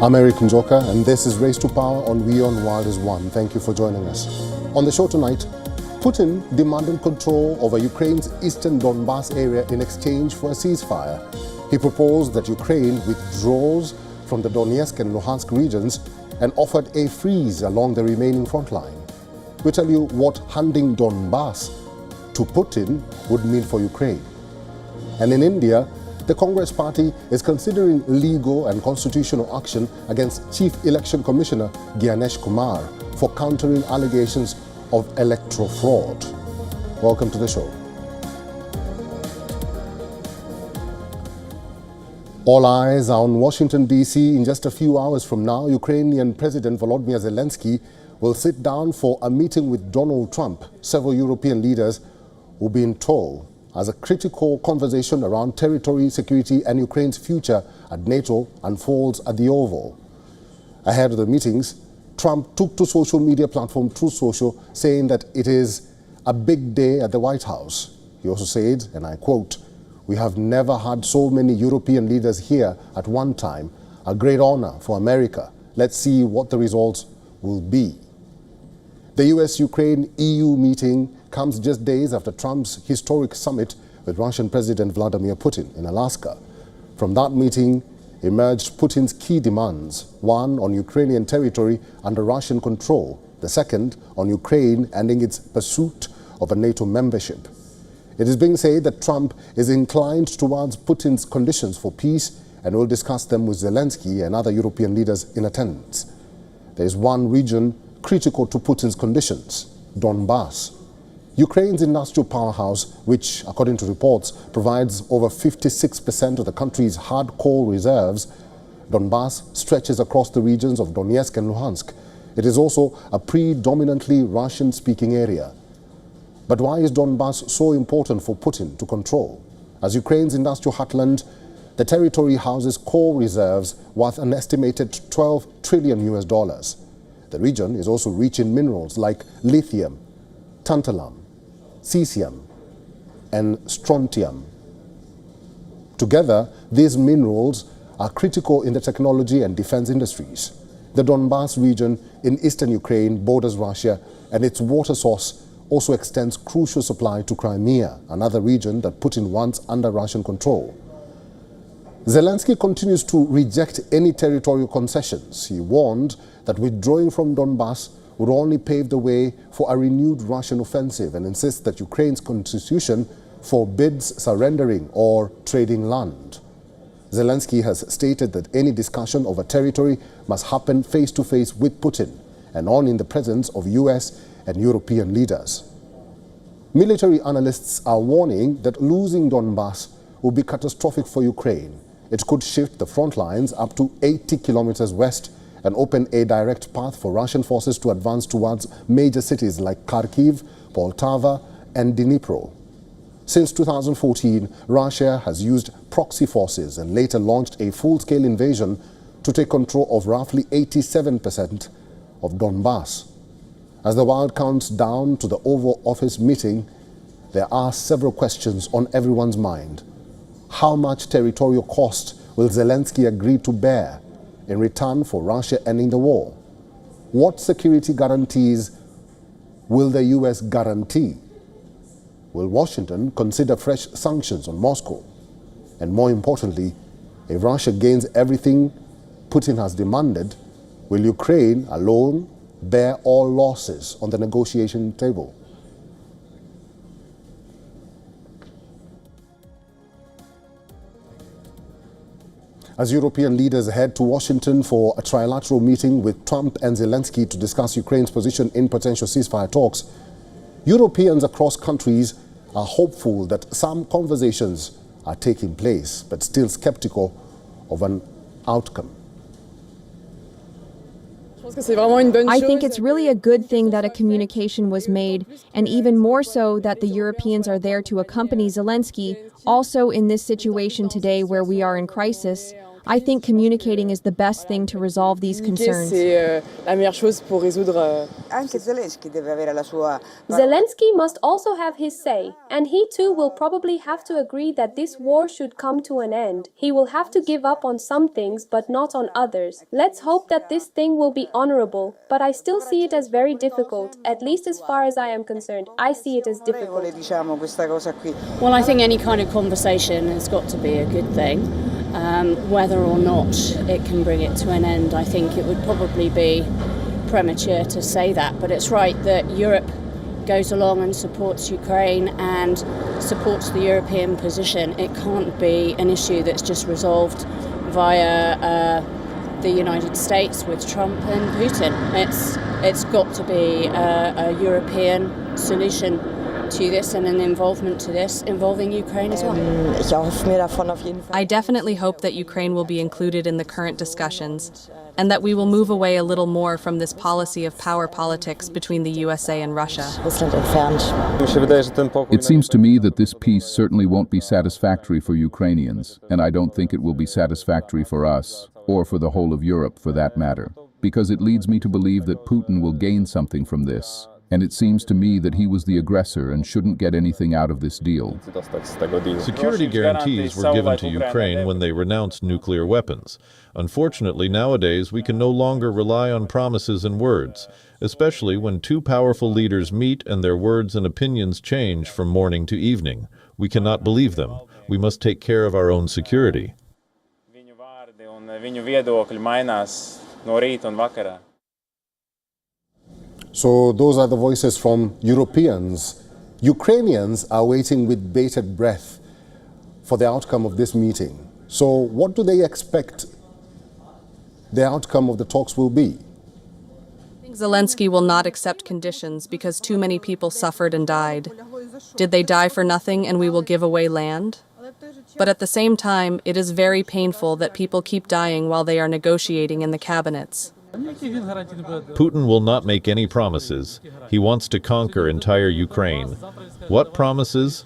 I'm Eric Njoka, and this is Race to Power on WION The World is One. Thank you for joining us. On the show tonight, Putin demanded control over Ukraine's eastern Donbas area in exchange for a ceasefire. He proposed that Ukraine withdraws from the Donetsk and Luhansk regions and offered a freeze along the remaining front line. We tell you what handing Donbas to Putin would mean for Ukraine. And in India, the Congress party is considering legal and constitutional action against Chief Election Commissioner Gyanesh Kumar for countering allegations of electoral fraud. Welcome to the show. All eyes are on Washington, D.C. In just a few hours from now, Ukrainian President Volodymyr Zelensky will sit down for a meeting with Donald Trump. Several European leaders will be in tow as a critical conversation around territory, security and Ukraine's future at NATO unfolds at the Oval. Ahead of the meetings, Trump took to social media platform Truth Social, saying that it is a big day at the White House. He also said, and I quote, "We have never had so many European leaders here at one time. A great honor for America. Let's see what the results will be." The US-Ukraine-EU meeting comes just days after Trump's historic summit with Russian President Vladimir Putin in Alaska. From that meeting emerged Putin's key demands, one on Ukrainian territory under Russian control, the second on Ukraine ending its pursuit of a NATO membership. It is being said that Trump is inclined towards Putin's conditions for peace and will discuss them with Zelensky and other European leaders in attendance. There is one region critical to Putin's conditions: Donbas. Ukraine's industrial powerhouse, which, according to reports, provides over 56% of the country's hard coal reserves, Donbas stretches across the regions of Donetsk and Luhansk. It is also a predominantly Russian-speaking area. But why is Donbas so important for Putin to control? As Ukraine's industrial heartland, the territory houses coal reserves worth an estimated $12 trillion. The region is also rich in minerals like lithium, tantalum, cesium, and strontium. Together, these minerals are critical in the technology and defense industries. The Donbas region in eastern Ukraine borders Russia, and its water source also extends crucial supply to Crimea, another region that Putin wants under Russian control. Zelensky continues to reject any territorial concessions. He warned that withdrawing from Donbas would only pave the way for a renewed Russian offensive and insists that Ukraine's constitution forbids surrendering or trading land. Zelensky has stated that any discussion over territory must happen face-to-face with Putin and only in the presence of US and European leaders. Military analysts are warning that losing Donbas will be catastrophic for Ukraine. It could shift the front lines up to 80 kilometers west and open a direct path for Russian forces to advance towards major cities like Kharkiv, Poltava, and Dnipro. Since 2014, Russia has used proxy forces and later launched a full-scale invasion to take control of roughly 87% of Donbas. As the world counts down to the Oval Office meeting, there are several questions on everyone's mind. How much territorial cost will Zelensky agree to bear in return for Russia ending the war? What security guarantees will the US guarantee? Will Washington consider fresh sanctions on Moscow? And more importantly, if Russia gains everything Putin has demanded, will Ukraine alone bear all losses on the negotiation table? As European leaders head to Washington for a trilateral meeting with Trump and Zelensky to discuss Ukraine's position in potential ceasefire talks, Europeans across countries are hopeful that some conversations are taking place, but still skeptical of an outcome. I think it's really a good thing that a communication was made, and even more so that the Europeans are there to accompany Zelensky. Also, in this situation today where we are in crisis, I think communicating is the best thing to resolve these concerns. Zelensky must also have his say, and he too will probably have to agree that this war should come to an end. He will have to give up on some things, but not on others. Let's hope that this thing will be honorable, but I still see it as very difficult, at least as far as I am concerned. I see it as difficult. Well, I think any kind of conversation has got to be a good thing. Whether or not it can bring it to an end, I think it would probably be premature to say that. But it's right that Europe goes along and supports Ukraine and supports the European position. It can't be an issue that's just resolved via the United States with Trump and Putin. It's got to be a European solution to this and an involvement to this involving Ukraine as well. I definitely hope that Ukraine will be included in the current discussions and that we will move away a little more from this policy of power politics between the USA and Russia. It seems to me that this peace certainly won't be satisfactory for Ukrainians, and I don't think it will be satisfactory for us, or for the whole of Europe for that matter, because it leads me to believe that Putin will gain something from this. And it seems to me that he was the aggressor and shouldn't get anything out of this deal. Security guarantees were given to Ukraine when they renounced nuclear weapons. Unfortunately, nowadays, we can no longer rely on promises and words, especially when two powerful leaders meet and their words and opinions change from morning to evening. We cannot believe them. We must take care of our own security. So those are the voices from Europeans. Ukrainians are waiting with bated breath for the outcome of this meeting. So what do they expect the outcome of the talks will be? I think Zelensky will not accept conditions because too many people suffered and died. Did they die for nothing and we will give away land? But at the same time, it is very painful that people keep dying while they are negotiating in the cabinets. Putin will not make any promises. He wants to conquer entire Ukraine. What promises?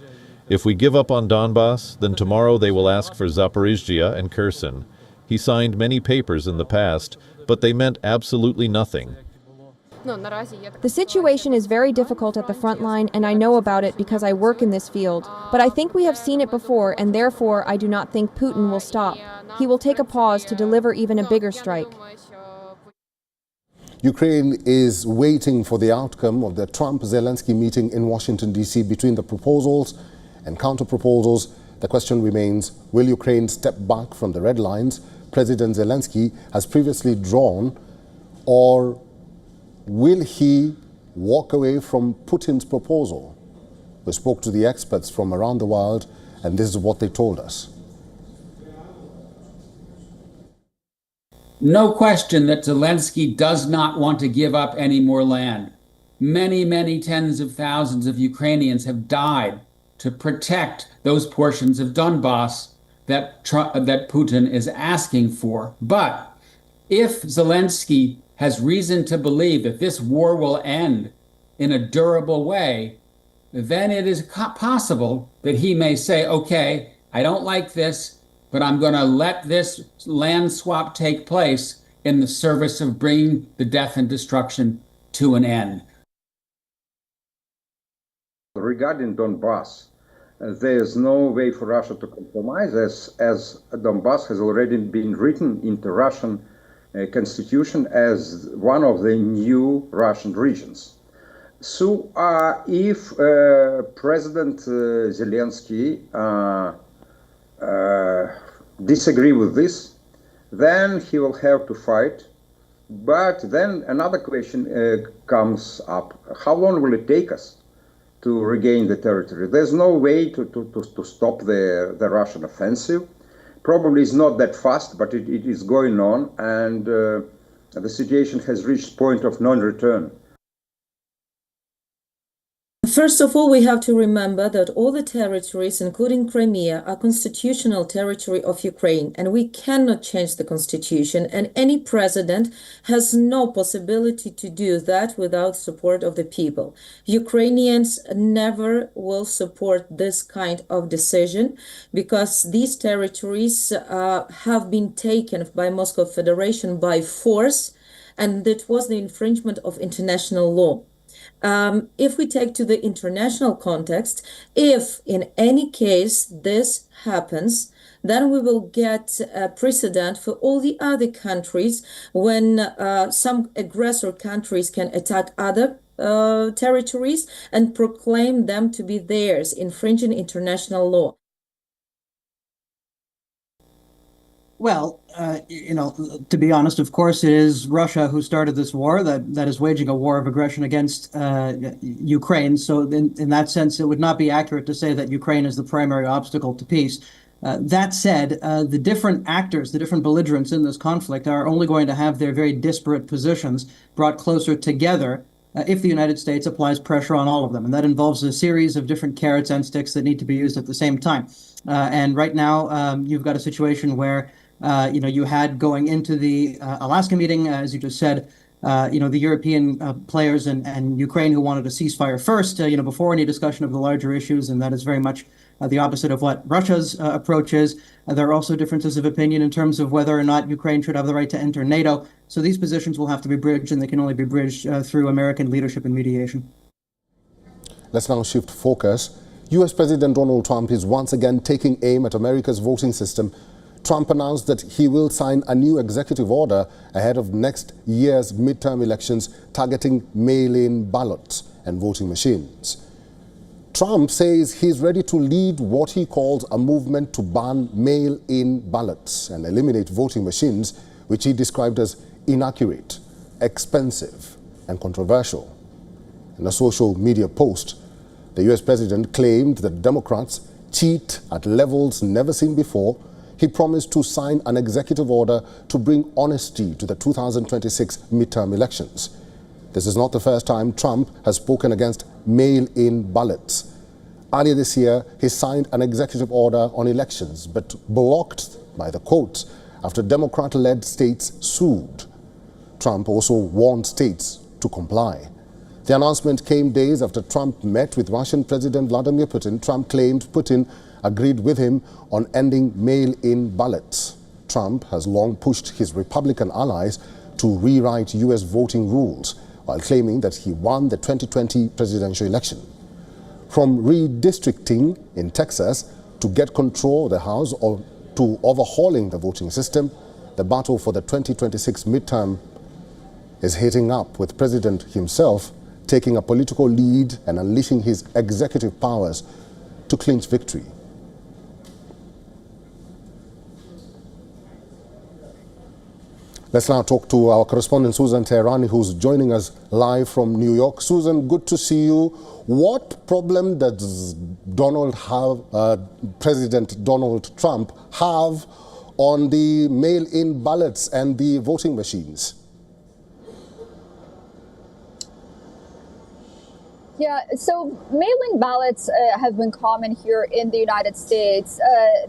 If we give up on Donbass, then tomorrow they will ask for Zaporizhzhia and Kherson. He signed many papers in the past, but they meant absolutely nothing. The situation is very difficult at the front line, and I know about it because I work in this field. But I think we have seen it before, and therefore I do not think Putin will stop. He will take a pause to deliver even a bigger strike. Ukraine is waiting for the outcome of the Trump-Zelensky meeting in Washington, D.C. Between the proposals and counter-proposals, the question remains, will Ukraine step back from the red lines President Zelensky has previously drawn, or will he walk away from Putin's proposal? We spoke to the experts from around the world, and this is what they told us. No question that Zelensky does not want to give up any more land. Many, many tens of thousands of Ukrainians have died to protect those portions of Donbass that Putin is asking for. But if Zelensky has reason to believe that this war will end in a durable way, then it is possible that he may say, okay, I don't like this, but I'm going to let this land swap take place in the service of bringing the death and destruction to an end. Regarding Donbass, there is no way for Russia to compromise, as Donbass has already been written into Russian constitution as one of the new Russian regions. So if President Zelensky disagree with this, then he will have to fight. But then another question comes up. How long will it take us to regain the territory? There's no way to stop the Russian offensive. Probably it's not that fast, but it is going on, and the situation has reached point of non-return. First of all, we have to remember that all the territories, including Crimea, are constitutional territory of Ukraine, and we cannot change the constitution, and any president has no possibility to do that without support of the people. Ukrainians never will support this kind of decision because these territories have been taken by Moscow Federation by force, and it was the infringement of international law. If we take to the international context, if in any case this happens, then we will get a precedent for all the other countries when some aggressor countries can attack other territories and proclaim them to be theirs, infringing international law. Well, to be honest, of course, it is Russia who started this war that is waging a war of aggression against Ukraine. So in that sense, it would not be accurate to say that Ukraine is the primary obstacle to peace. That said, the different actors, the different belligerents in this conflict are only going to have their very disparate positions brought closer together if the United States applies pressure on all of them. And that involves a series of different carrots and sticks that need to be used at the same time. And right now, you've got a situation where you had going into the Alaska meeting, as you just said, the European players and Ukraine who wanted a ceasefire first, before any discussion of the larger issues. And that is very much the opposite of what Russia's approach is. There are also differences of opinion in terms of whether or not Ukraine should have the right to enter NATO. So these positions will have to be bridged, and they can only be bridged through American leadership and mediation. Let's now shift focus. U.S. President Donald Trump is once again taking aim at America's voting system. Trump announced that he will sign a new executive order ahead of next year's midterm elections targeting mail-in ballots and voting machines. Trump says he's ready to lead what he calls a movement to ban mail-in ballots and eliminate voting machines, which he described as inaccurate, expensive, and controversial. In a social media post, the U.S. president claimed that Democrats cheat at levels never seen before. He promised to sign an executive order to bring honesty to the 2026 midterm elections. This is not the first time Trump has spoken against mail-in ballots. Earlier this year, he signed an executive order on elections, but blocked by the courts after Democrat-led states sued. Trump also warned states to comply. The announcement came days after Trump met with Russian President Vladimir Putin. Trump claimed Putin agreed with him on ending mail-in ballots. Trump has long pushed his Republican allies to rewrite U.S. voting rules while claiming that he won the 2020 presidential election. From redistricting in Texas to get control of the House or to overhauling the voting system, the battle for the 2026 midterm is heating up, with President himself taking a political lead and unleashing his executive powers to clinch victory. Let's now talk to our correspondent Susan Teherani, who's joining us live from New York. Susan, good to see you. What problem does President Donald Trump have on the mail-in ballots and the voting machines? Yeah, so mail-in ballots have been common here in the United States.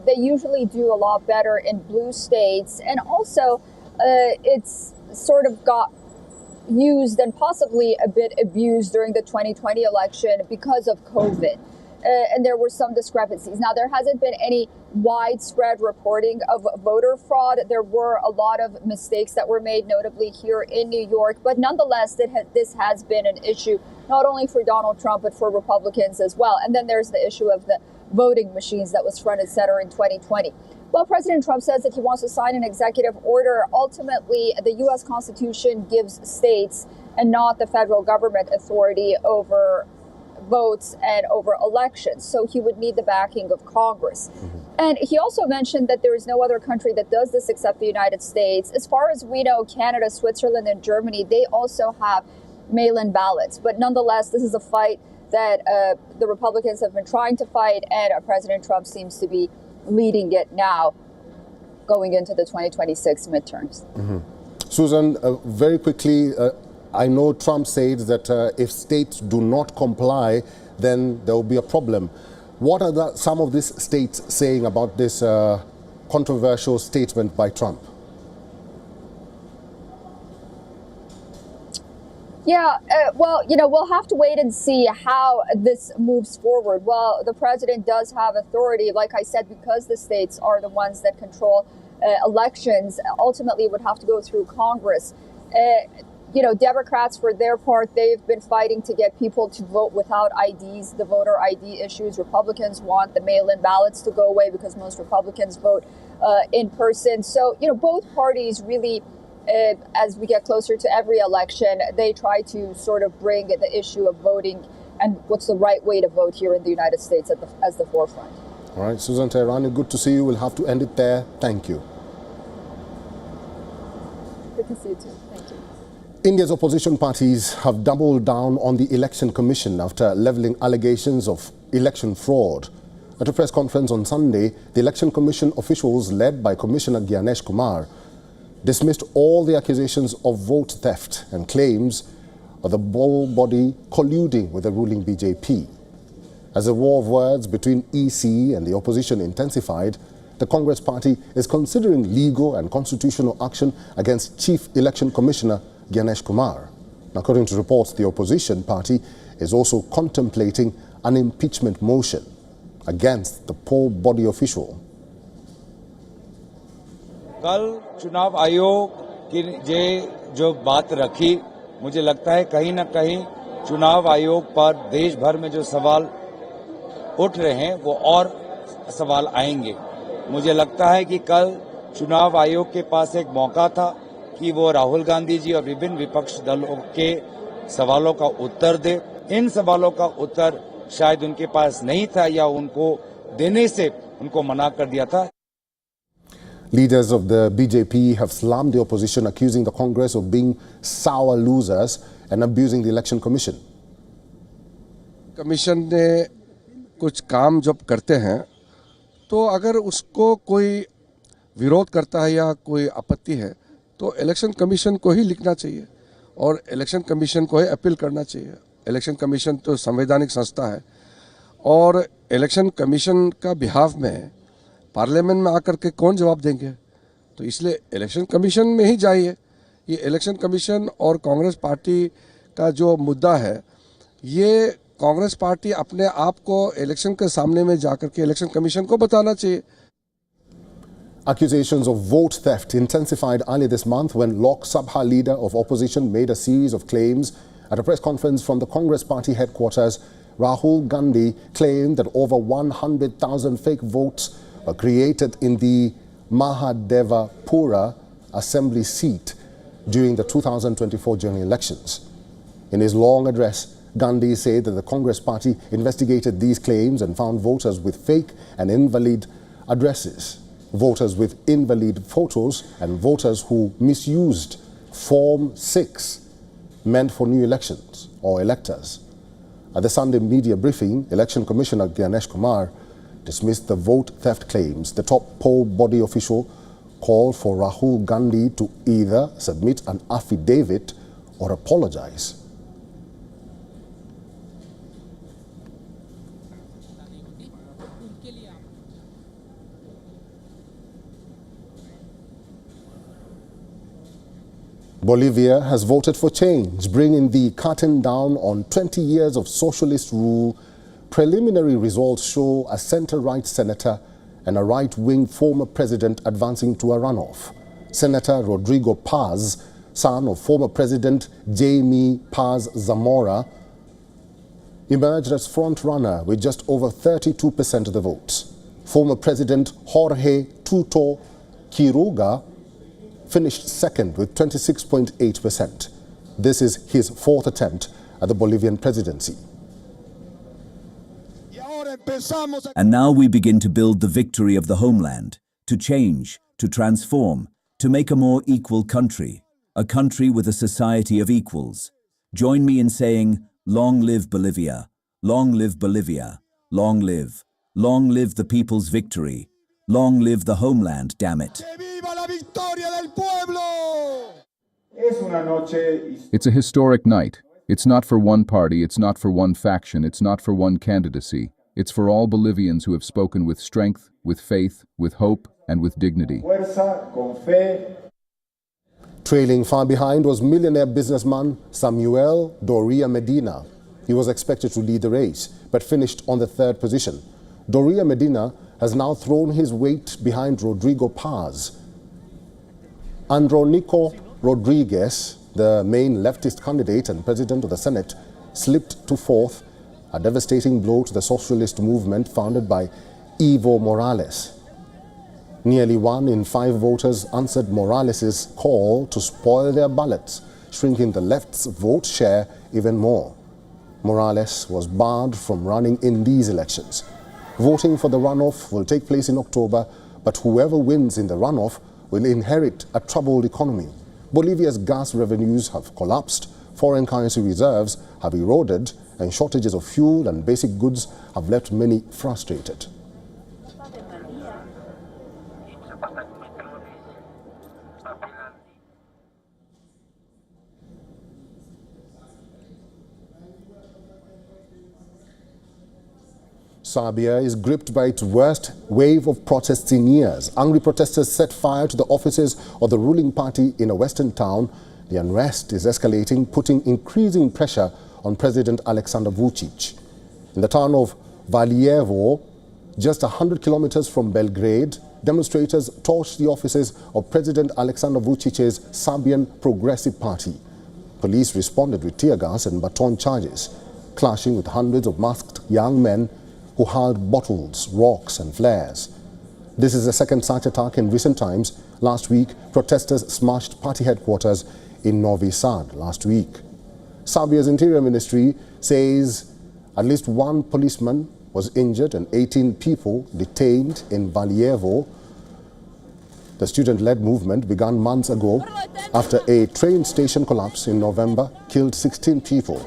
They usually do a lot better in blue states, and also it's sort of got used and possibly a bit abused during the 2020 election because of COVID. And there were some discrepancies. Now, there hasn't been any widespread reporting of voter fraud. There were a lot of mistakes that were made, notably here in New York. But nonetheless, this has been an issue, not only for Donald Trump, but for Republicans as well. And then there's the issue of the voting machines that was front and center in 2020. Well, President Trump says that he wants to sign an executive order. Ultimately, the U.S. Constitution gives states and not the federal government authority over votes and over elections. So he would need the backing of Congress. And he also mentioned that there is no other country that does this except the United States. As far as we know, Canada, Switzerland, and Germany, they also have mail-in ballots. But nonetheless, this is a fight that the Republicans have been trying to fight, and President Trump seems to be leading it now going into the 2026 midterms. Susan, very quickly, I know Trump said that if states do not comply, then there will be a problem. What are some of these states saying about this controversial statement by Trump? Yeah, well, we'll have to wait and see how this moves forward. Well, the president does have authority, like I said, because the states are the ones that control elections. Ultimately, it would have to go through Congress. Democrats, for their part, they've been fighting to get people to vote without IDs, the voter ID issues. Republicans want the mail-in ballots to go away because most Republicans vote in person. So, both parties really, as we get closer to every election, they try to sort of bring the issue of voting and what's the right way to vote here in the United States as the forefront. All right, Susan Teherani, good to see you. We'll have to end it there. Thank you. Good to see you too. Thank you. India's opposition parties have doubled down on the Election Commission after levelling allegations of election fraud. At a press conference on Sunday, the Election Commission officials, led by Commissioner Gyanesh Kumar, dismissed all the accusations of vote theft and claims of the body colluding with the ruling BJP. As the war of words between EC and the opposition intensified, the Congress party is considering legal and constitutional action against Chief Election Commissioner Gyanesh Kumar. According to reports, the opposition party is also contemplating an impeachment motion against the poll body official. कल चुनाव आयोग की जो बात रखी, मुझे लगता है कहीं न कहीं चुनाव आयोग पर देश भर में जो सवाल उठ रहे हैं वो और सवाल आएंगे। मुझे लगता है कि कल चुनाव आयोग के पास एक मौका था कि वो राहुल गांधी जी और विभिन्न विपक्ष दलों के सवालों का उत्तर दे। इन सवालों का उत्तर शायद उनके पास नहीं था या उनको देने से उनको मना कर दिया था। Leaders of the BJP have slammed the opposition, accusing the Congress of being sour losers and abusing the Election Commission. Commission ने कुछ काम जब करते हैं तो अगर उसको कोई विरोध करता है या कोई आपत्ति है तो इलेक्शन कमीशन को ही लिखना चाहिए और इलेक्शन कमीशन को ही अपील करना चाहिए। इलेक्शन कमीशन तो संवैधानिक संस्था है और इलेक्शन कमीशन का बिहाफ में पार्लियामेंट में आकर के कौन जवाब देंगे, तो इसलिए इलेक्शन कमीशन में ही जाइए। ये इलेक्शन कमीशन और कांग्रेस पार्टी का जो मुद्दा है, ये कांग्रेस पार्टी अपने आप को इलेक्शन के सामने में जाकर के इलेक्शन कमीशन को बताना चाहिए। Accusations of vote theft intensified earlier this month when Lok Sabha leader of opposition made a series of claims. At a press conference from the Congress party headquarters, Rahul Gandhi claimed that over 100,000 fake votes were created in the Mahadevapura assembly seat during the 2024 general elections. In his long address, Gandhi said that the Congress party investigated these claims and found voters with fake and invalid addresses, voters with invalid photos, and voters who misused Form 6 meant for new elections or electors. At the Sunday media briefing, Election Commissioner Gyanesh Kumar dismissed the vote theft claims. The top poll body official called for Rahul Gandhi to either submit an affidavit or apologize. Bolivia has voted for change, bringing the curtain down on 20 years of socialist rule. Preliminary results show a center-right senator and a right-wing former president advancing to a runoff. Senator Rodrigo Paz, son of former President Jaime Paz Zamora, emerged as front-runner with just over 32% of the votes. Former President Jorge Tuto Quiroga finished second with 26.8%. This is his fourth attempt at the Bolivian presidency. And now we begin to build the victory of the homeland, to change, to transform, to make a more equal country, a country with a society of equals. Join me in saying, long live Bolivia, long live Bolivia, long live the people's victory, long live the homeland, damn it. It's a historic night. It's not for one party, it's not for one faction, it's not for one candidacy. It's for all Bolivians who have spoken with strength, with faith, with hope, and with dignity. Trailing far behind was millionaire businessman Samuel Doria Medina. He was expected to lead the race, but finished on the third position. Doria Medina has now thrown his weight behind Rodrigo Paz. Andronico Rodriguez, the main leftist candidate and president of the Senate, slipped to fourth, a devastating blow to the socialist movement founded by Evo Morales. Nearly 1 in 5 voters answered Morales' call to spoil their ballots, shrinking the left's vote share even more. Morales was barred from running in these elections. Voting for the runoff will take place in October, but whoever wins in the runoff will inherit a troubled economy. Bolivia's gas revenues have collapsed, foreign currency reserves have eroded, and shortages of fuel and basic goods have left many frustrated. Serbia is gripped by its worst wave of protests in years. Angry protesters set fire to the offices of the ruling party in a western town. The unrest is escalating, putting increasing pressure on President Aleksandar Vučić. In the town of Valjevo, just 100 kilometers from Belgrade, demonstrators torched the offices of President Aleksandar Vučić's Serbian Progressive Party. Police responded with tear gas and baton charges, clashing with hundreds of masked young men who hurled bottles, rocks and flares. This is the second such attack in recent times. Last week, protesters smashed party headquarters in Novi Sad last week. Serbia's Interior Ministry says at least 1 policeman was injured and 18 people detained in Valjevo. The student-led movement began months ago after a train station collapse in November killed 16 people.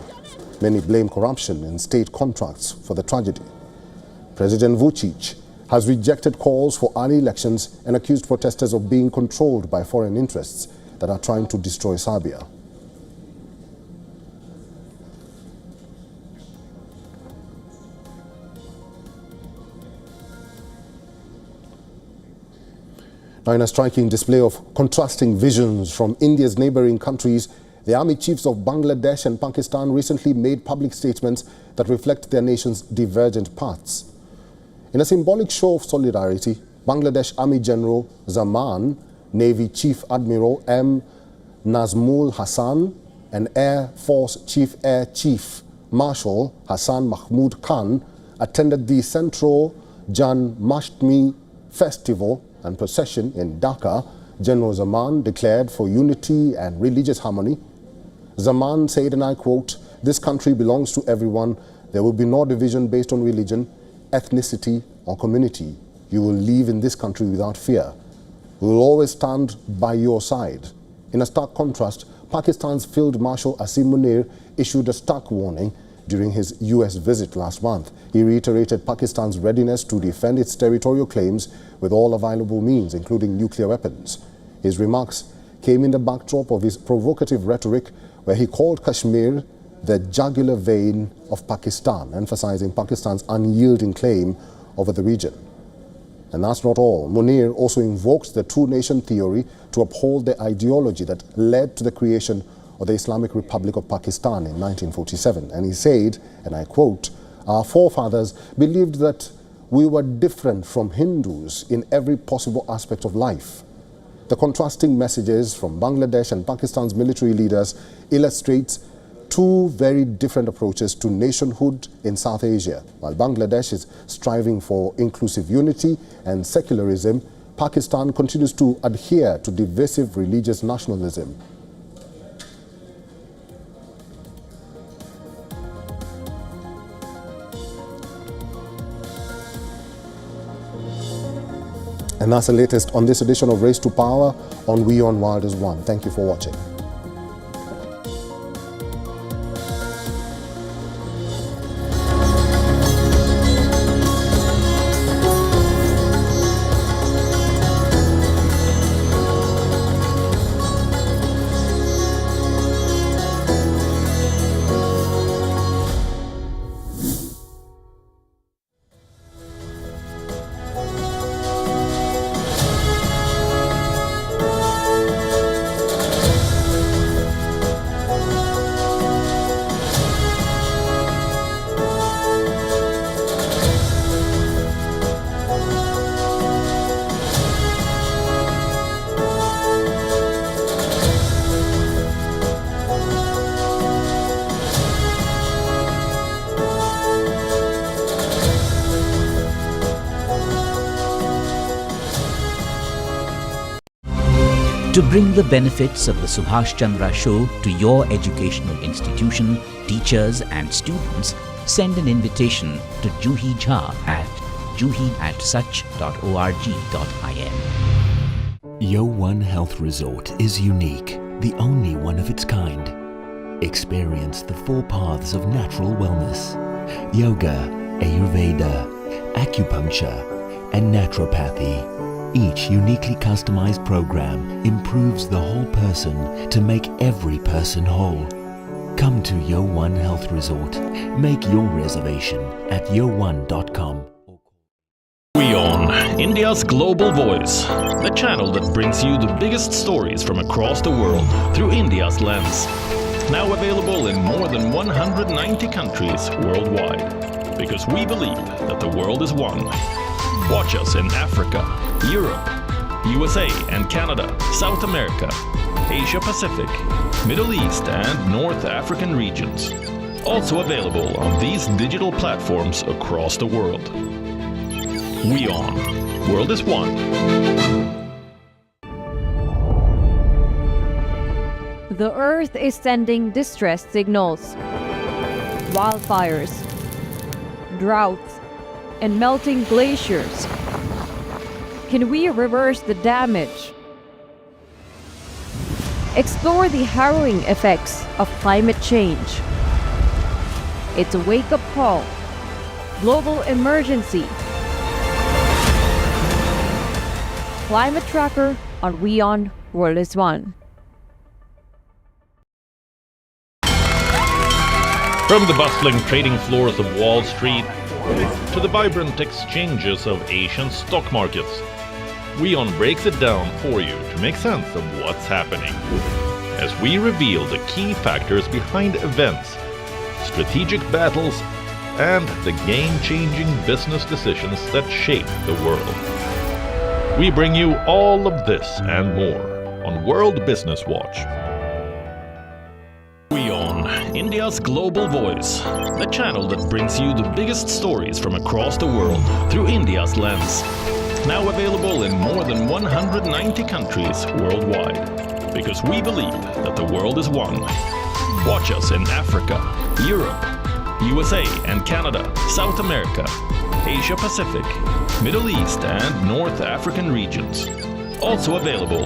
Many blame corruption in state contracts for the tragedy. President Vučić has rejected calls for early elections and accused protesters of being controlled by foreign interests that are trying to destroy Serbia. Now, in a striking display of contrasting visions from India's neighboring countries, the army chiefs of Bangladesh and Pakistan recently made public statements that reflect their nations' divergent paths. In a symbolic show of solidarity, Bangladesh Army General Zaman, Navy Chief Admiral M. Nazmul Hassan, and Air Force Air Chief Marshal Hassan Mahmud Khan attended the Central Janmashtmi Festival and procession in Dhaka. General Zaman declared for unity and religious harmony. Zaman said, and I quote, "This country belongs to everyone. There will be no division based on religion, ethnicity or community. You will live in this country without fear. We will always stand by your side." In a stark contrast, Pakistan's Field Marshal Asim Munir issued a stark warning during his US visit last month. He reiterated Pakistan's readiness to defend its territorial claims with all available means, including nuclear weapons. His remarks came in the backdrop of his provocative rhetoric, where he called Kashmir the jugular vein of Pakistan, emphasizing Pakistan's unyielding claim over the region. And that's not all. Munir also invoked the two-nation theory to uphold the ideology that led to the creation of the Islamic Republic of Pakistan in 1947. And he said, and I quote, "Our forefathers believed that we were different from Hindus in every possible aspect of life." The contrasting messages from Bangladesh and Pakistan's military leaders illustrates two very different approaches to nationhood in South Asia. While Bangladesh is striving for inclusive unity and secularism, Pakistan continues to adhere to divisive religious nationalism. And that's the latest on this edition of Race to Power on WION World is One. Thank you for watching. To bring the benefits of the Subhash Chandra Show to your educational institution, teachers and students, send an invitation to Juhi Jha at juhi@such.org.in. WION Health Resort is unique, the only one of its kind. Experience the 4 paths of natural wellness: yoga, Ayurveda, acupuncture, and naturopathy. Each uniquely customized program improves the whole person to make every person whole. Come to WION Health Resort. Make your reservation at yowon.com. WION, India's global voice, the channel that brings you the biggest stories from across the world through India's lens. Now available in more than 190 countries worldwide. Because we believe that the world is one. Watch us in Africa, Europe, USA and Canada, South America, Asia Pacific, Middle East and North African regions. Also available on these digital platforms across the world. WION, world is one. The Earth is sending distress signals. Wildfires, droughts, and melting glaciers. Can we reverse the damage? Explore the harrowing effects of climate change. It's a wake-up call. Global emergency. Climate Tracker on WION World is One. From the bustling trading floors of Wall Street to the vibrant exchanges of Asian stock markets, WION breaks it down for you to make sense of what's happening. As we reveal the key factors behind events, strategic battles, and the game-changing business decisions that shape the world. We bring you all of this and more on World Business Watch. WION, India's global voice, the channel that brings you the biggest stories from across the world through India's lens. Now available in more than 190 countries worldwide. Because we believe that the world is one. Watch us in Africa, Europe, USA and Canada, South America, Asia Pacific, Middle East and North African regions. Also available